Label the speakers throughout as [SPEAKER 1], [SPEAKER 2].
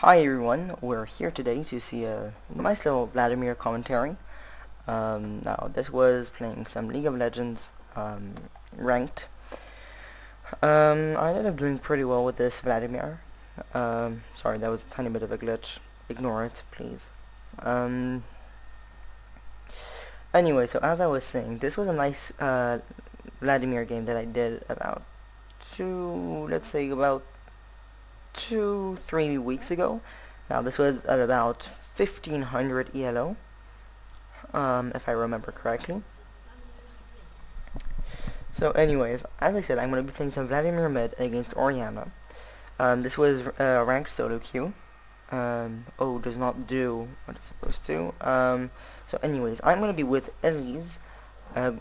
[SPEAKER 1] Hi everyone, we're here today to see a nice little Vladimir commentary. Now this was playing some League of Legends ranked. I ended up doing pretty well with this Vladimir. Sorry, that was a tiny bit of a glitch. Ignore it, please. Anyway, so as I was saying, this was a nice Vladimir game that I did about about 2-3 weeks ago. Now this was at about 1500 ELO, if I remember correctly. So anyways, as I said, I'm going to be playing some Vladimir mid against Orianna. This was ranked solo queue. Does not do what it's supposed to. So anyways, I'm going to be with Elise,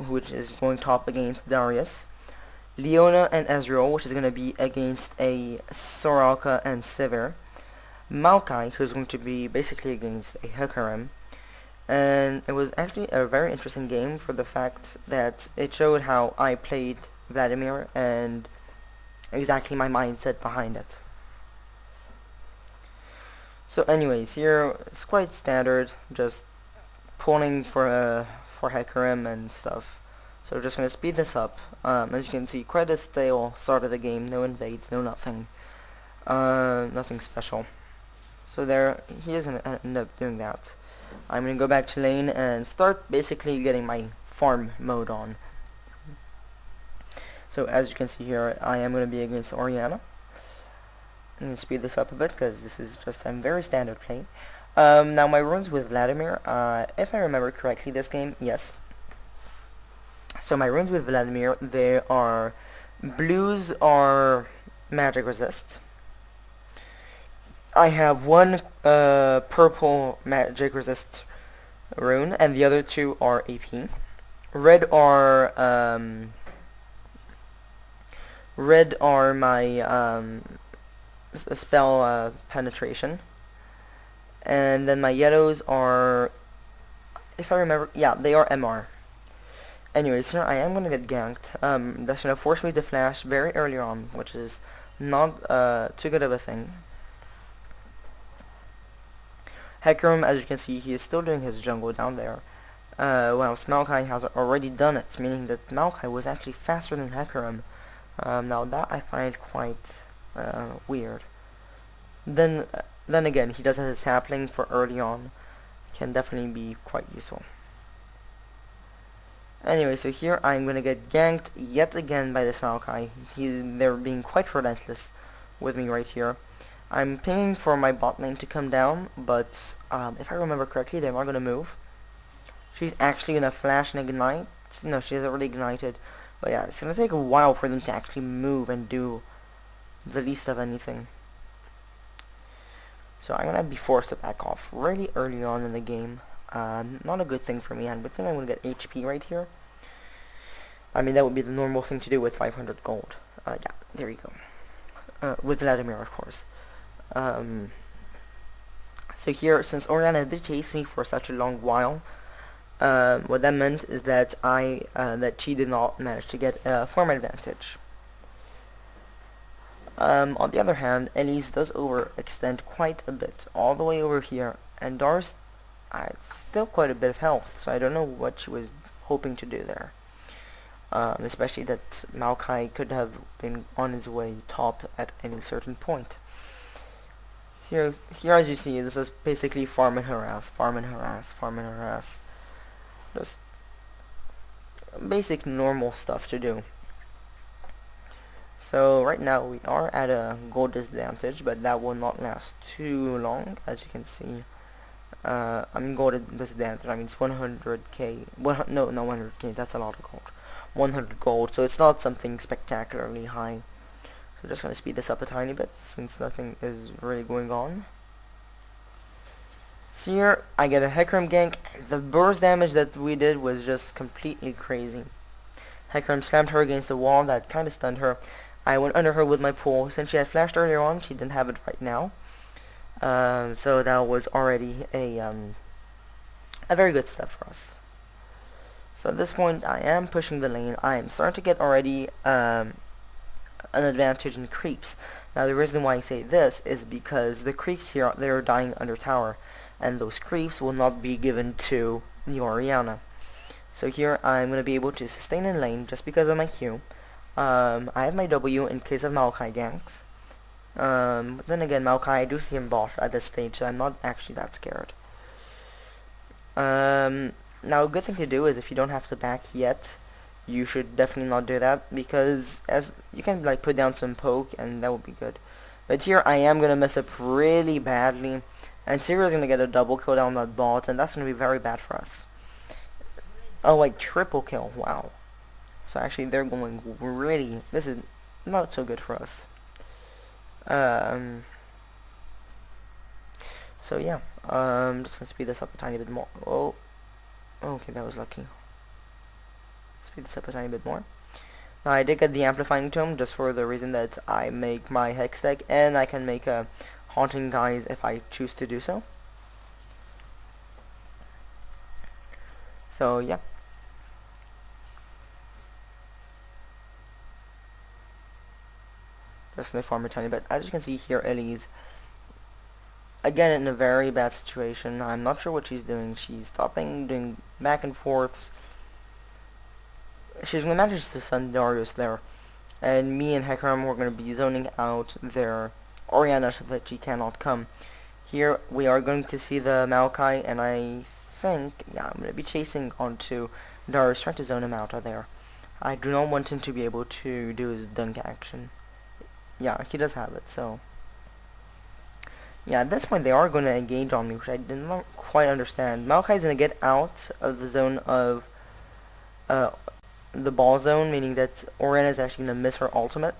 [SPEAKER 1] which is going top against Darius. Leona and Ezreal, which is going to be against a Soraka and Sivir. Maokai, who's going to be basically against a Hecarim. And it was actually a very interesting game for the fact that it showed how I played Vladimir and exactly my mindset behind it. So anyways, here it's quite standard, just pulling for Hecarim and stuff. So we're just going to speed this up. As you can see, quite a stale start of the game. No invades, no nothing. Nothing special. So there, he is going to end up doing that. I'm going to go back to lane and start basically getting my farm mode on. So as you can see here, I am going to be against Orianna. I'm going to speed this up a bit because this is just a very standard play. Now my runes with Vladimir, if I remember correctly this game, yes. So my runes with Vladimir, they are blues are magic resist. I have one purple magic resist rune, and the other two are AP. Red are my spell penetration, and then my yellows are, if I remember, yeah, they are MR. Anyways, here I am gonna get ganked. That's gonna force me to flash very early on, which is not too good of a thing. Hecarim, as you can see, he is still doing his jungle down there. Whilst Maokai has already done it, meaning that Maokai was actually faster than Hecarim. Now that I find quite weird. Then again, he does have his sapling for early on. Can definitely be quite useful. Anyway, so here I'm gonna get ganked yet again by this Maokai. They're being quite relentless with me right here. I'm pinging for my bot lane to come down, but if I remember correctly, they're not gonna move. She's actually gonna flash and ignite. No, she hasn't already ignited. But yeah, it's gonna take a while for them to actually move and do the least of anything. So I'm gonna be forced to back off really early on in the game. Not a good thing for me. I would think I'm gonna get HP right here. I mean, that would be the normal thing to do with 500 gold. Yeah, there you go. With Vladimir, of course. So here, since Orianna did chase me for such a long while, what that meant is that that she did not manage to get a farm advantage. On the other hand, Elise does overextend quite a bit, all the way over here, and Dars still quite a bit of health, so I don't know what she was hoping to do there. Especially that Maokai could have been on his way top at any certain point. Here as you see, this is basically farm and harass, farm and harass, farm and harass. Just basic normal stuff to do. So right now we are at a gold disadvantage, but that will not last too long, as you can see. I mean gold disadvantage, I mean it's 100k, no, not 100k, that's a lot of gold. 100 gold, so it's not something spectacularly high. So just gonna speed this up a tiny bit, since nothing is really going on. So here, I get a Hecarim gank. The burst damage that we did was just completely crazy. Hecarim slammed her against the wall, that kinda stunned her. I went under her with my pull. Since she had flashed earlier on, she didn't have it right now. So that was already a very good step for us. So at this point, I am pushing the lane. I am starting to get already an advantage in creeps. Now the reason why I say this is because the creeps here, they're dying under tower, and those creeps will not be given to the Orianna. So here I'm going to be able to sustain in lane just because of my Q. I have my W in case of Maokai ganks. But then again, Maokai, I do see him bot at this stage, so I'm not actually that scared. Now a good thing to do is if you don't have to back yet, you should definitely not do that, because as you can like put down some poke and that would be good. But here I am gonna mess up really badly, and Siri is gonna get a double kill down that bot, and that's gonna be very bad for us. Oh, like triple kill, wow. So actually they're going really, this is not so good for us. So yeah, just gonna speed this up a tiny bit more. Oh, okay, that was lucky. Speed this up a tiny bit more. Now I did get the amplifying tome just for the reason that I make my hex deck, and I can make a haunting guys if I choose to do so. So yeah. Just gonna farm a tiny bit. As you can see here, Ellie's again in a very bad situation. I'm not sure what she's doing. She's stopping doing back and forths. She's gonna manage to stun Darius there, and me and Hecarim we're gonna be zoning out their Orianna so that she cannot come. Here we are going to see the Maokai, and I think I'm gonna be chasing onto Darius, trying to zone him out of there. I do not want him to be able to do his dunk action. Yeah, he does have it, so yeah, at this point they are going to engage on me, which I did not quite understand. Maokai's going to get out of the zone of the ball zone, meaning that Orianna is actually going to miss her ultimate.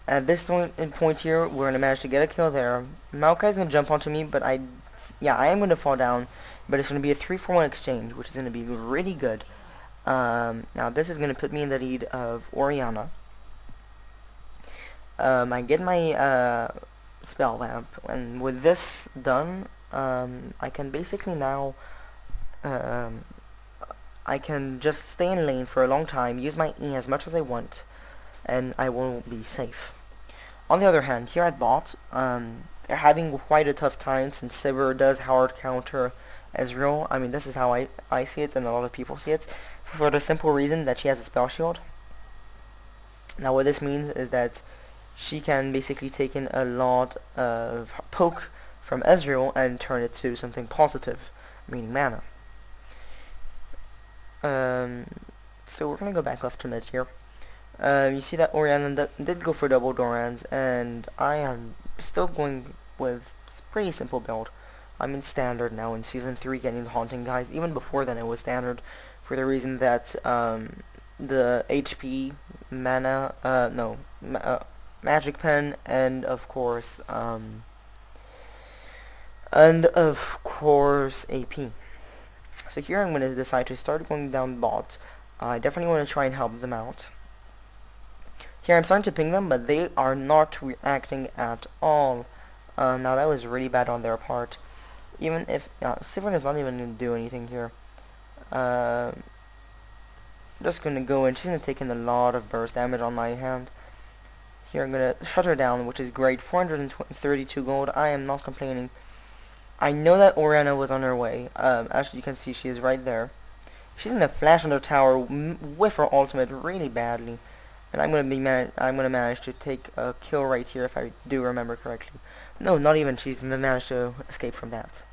[SPEAKER 1] At this point here, we're going to manage to get a kill there. Maokai's going to jump onto me, but I am going to fall down, but it's going to be a 3-for-1 exchange, which is going to be really good. Now this is going to put me in the lead of Orianna. I get my spell lamp, and with this done, I can basically now I can just stay in lane for a long time, use my E as much as I want, and I will be safe. On the other hand, here at bot, they're having quite a tough time since Sivir does hard counter Ezreal. I mean, this is how I see it, and a lot of people see it, for the simple reason that she has a spell shield. Now what this means is that she can basically take in a lot of poke from Ezreal and turn it to something positive, meaning mana. So we're gonna go back off to mid here. You see that Orianna did go for double Dorans, and I am still going with pretty simple build. I'm in standard now in season 3, getting the haunting guys. Even before then it was standard, for the reason that the HP, mana, magic pen, and of course AP. So here I'm going to decide to start going down bot. I definitely want to try and help them out. Here I'm starting to ping them, but they are not reacting at all. Now that was really bad on their part. Even if Sivir is not even going to do anything here. Just going to go in. She's going to take in a lot of burst damage on my hand. Here I'm going to shut her down, which is great. 432 gold. I am not complaining. I know that Orianna was on her way. As you can see, she is right there. She's in the flash on the tower with her ultimate really badly, and I'm gonna manage to take a kill right here if I do remember correctly. No, not even. She's gonna manage to escape from that.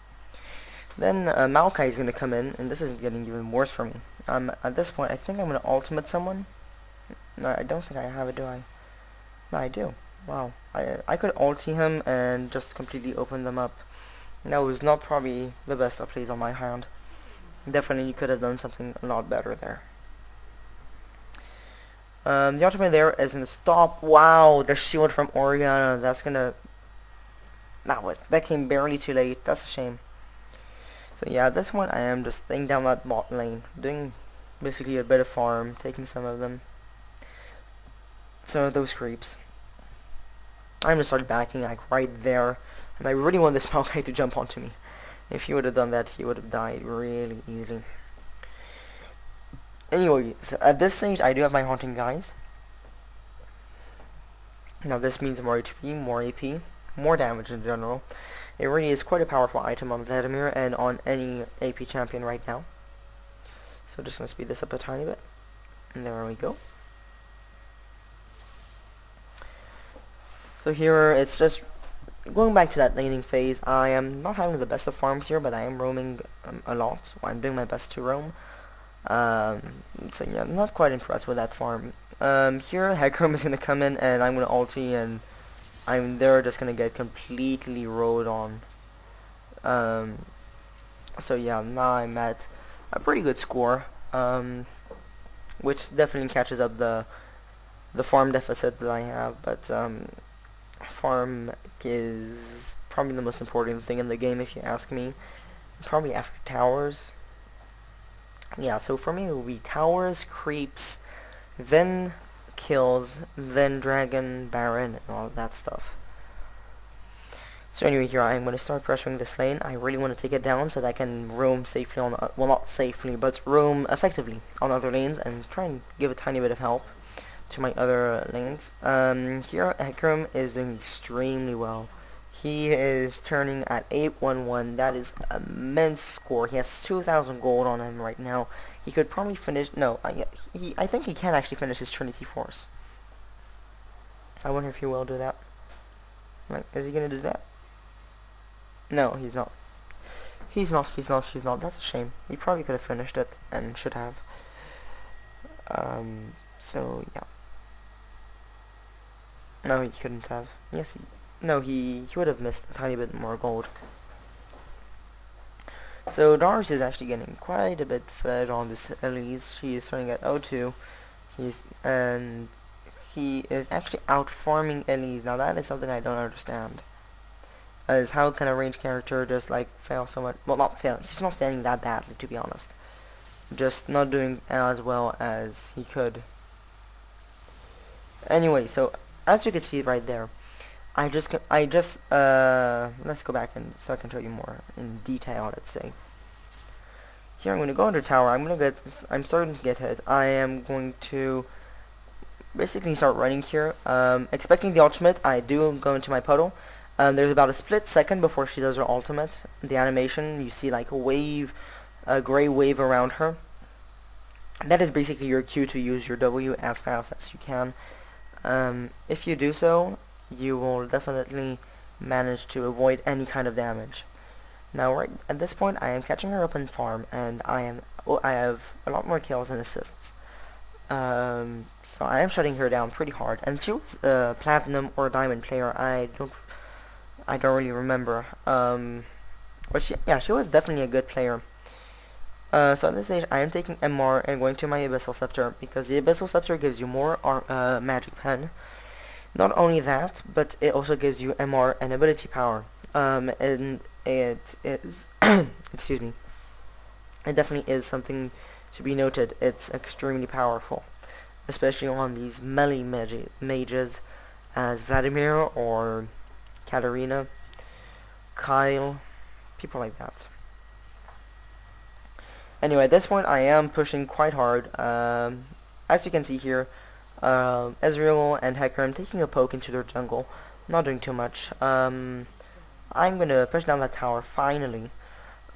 [SPEAKER 1] Then Maokai is gonna come in, and this is getting even worse for me. At this point, I think I'm gonna ultimate someone. No, I don't think I have it, do I? No, I do. Wow. I could ulti him and just completely open them up. That was not probably the best of plays on my hand. Definitely you could have done something a lot better there. The ultimate there is gonna stop. Wow, the shield from Orianna. That's gonna. That came barely too late. That's a shame. So yeah, at this one I am just staying down that bot lane, doing basically a bit of farm, taking some of them. Some of those creeps. I'm gonna start backing like right there. And I really want this Maokai to jump onto me. If he would have done that, he would have died really easily. Anyway, so at this stage, I do have my haunting guys. Now this means more HP, more AP, more damage in general. It really is quite a powerful item on Vladimir and on any AP champion right now. So just going to speed this up a tiny bit. And there we go. So here it's just going back to that laning phase. I am not having the best of farms here, but I am roaming a lot. I'm doing my best to roam. So yeah, I'm not quite impressed with that farm. Here Hecarim is going to come in and I'm going to ulti and they're just going to get completely rode on. So yeah, now I'm at a pretty good score, which definitely catches up the farm deficit that I have, but farm is probably the most important thing in the game if you ask me, probably after towers. Yeah, so for me it will be towers, creeps, then kills, then dragon, baron, and all of that stuff. So anyway, here I am going to start pressuring this lane. I really want to take it down so that I can roam safely on, well, not safely, but roam effectively on other lanes and try and give a tiny bit of help to my other lanes. Here Hecarim is doing extremely well. He is turning at 811. That is an immense score. He has 2,000 gold on him right now. He could probably finish. No, I think he can actually finish his Trinity Force. I wonder if he will do that. Like, is he gonna do that? No, he's not. He's not. That's a shame. He probably could have finished it and should have. So yeah. No, he couldn't have. Yes, no, he would have missed a tiny bit more gold. So Darius is actually getting quite a bit fed on this Elise. She is starting at 0-2. He is actually out farming Elise. Now that is something I don't understand. As how can a ranged character just like fail so much? Well, not fail. He's not failing that badly, to be honest. Just not doing as well as he could. Anyway, so as you can see right there, let's go back and so I can show you more in detail. Let's say here I'm going to go under tower. I'm starting to get hit. I am going to basically start running here, expecting the ultimate. I do go into my puddle. There's about a split second before she does her ultimate. The animation, you see like a wave, a gray wave around her. That is basically your cue to use your W as fast as you can. If you do so, you will definitely manage to avoid any kind of damage. Now, right at this point, I am catching her up in farm, and I have a lot more kills and assists. So I am shutting her down pretty hard. And she was a platinum or diamond player. I don't really remember. But she was definitely a good player. So at this stage, I am taking MR and going to my Abyssal Scepter, because the Abyssal Scepter gives you more magic pen. Not only that, but it also gives you MR and ability power. And it is, excuse me, it definitely is something to be noted. It's extremely powerful, especially on these melee mages as Vladimir or Katarina, Kyle, people like that. Anyway, at this point I am pushing quite hard. As you can see here, Ezreal and Hecarim taking a poke into their jungle, not doing too much. I'm gonna push down that tower finally.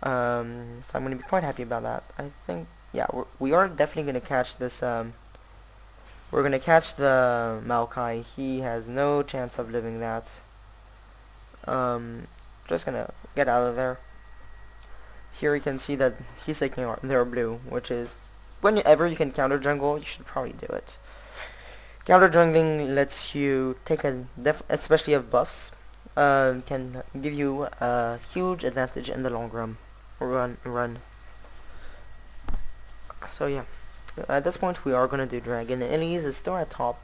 [SPEAKER 1] So I'm gonna be quite happy about that. I think, yeah, we are definitely gonna catch this. We're gonna catch the Maokai. He has no chance of living that. Just gonna get out of there. Here you can see that he's taking their blue, which is whenever you can counter jungle, you should probably do it. Counter jungling lets you take especially of buffs, can give you a huge advantage in the long run. So yeah, at this point we are gonna do dragon. Elise is still at top.